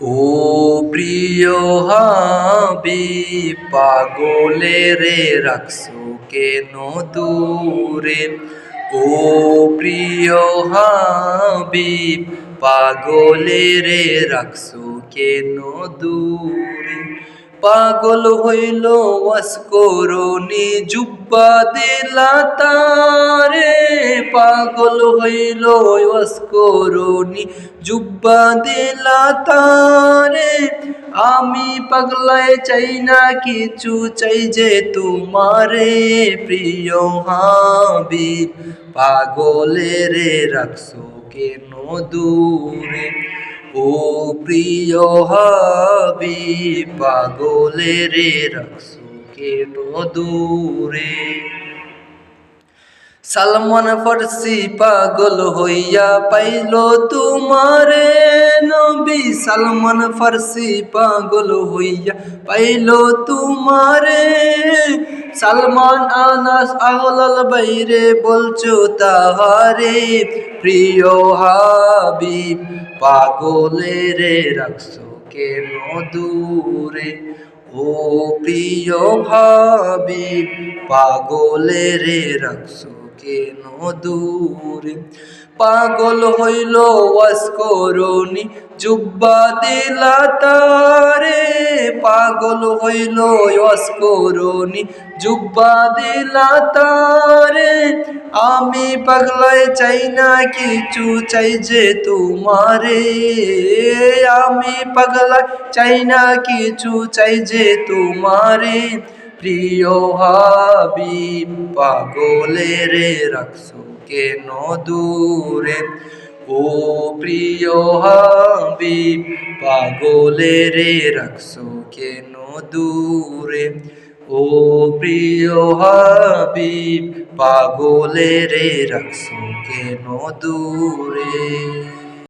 ও প্রিয় হাবিব, পাগলে রে রাখছো কেন দূরে। ও প্রিয় হাবিব, পাগলে রে রাখছো কেন দূরে। পাগল হইল ওয়াসকরণী জুব্বা দিলা তারে। পাগল হইল ওয়াসকরণী জুব্বা দিলা তারে। আমি পাগলায় চাই না কিছু, চাই যে তোমারে। প্রিয় হাবিব, পাগলে রে রাখছো কেন দূরে। ও প্রিয় হাবিব, পাগলে রে রাখছো কেন দূরে। সালমান ফারসি পাগল হইয়া পাইল তোমারে নবী। সালমান ফারসি পাগল হইয়া পাইল তোমারে। সালমান আনাস আহলাল বাইরে বলছো তাহারে। প্রিয় হাবিব, পাগলে রে রাখছো কেন দূরে। ও প্রিয় হাবিব, পাগলে রে রাখছো কেন দূরে। পাগল হইল ওয়াসকরণী জুব্বা দিলা তারে। পাগল হইল ওয়াসকরণী জুব্বা দিলা তারে। আমি পাগলায় চাই না কিছু, চাই যে তোমারে। আমি পাগলায় চাই না কিছু, চাই যে তোমারে। প্রিয় হাবিব, পাগলে রে রাখছো কেন দূরে। ও প্রিয় হাবিব, পাগলে রে রাখছো কেন দূরে। ও প্রিয় হাবিব, পাগলে রে রাখছো কেন দূরে।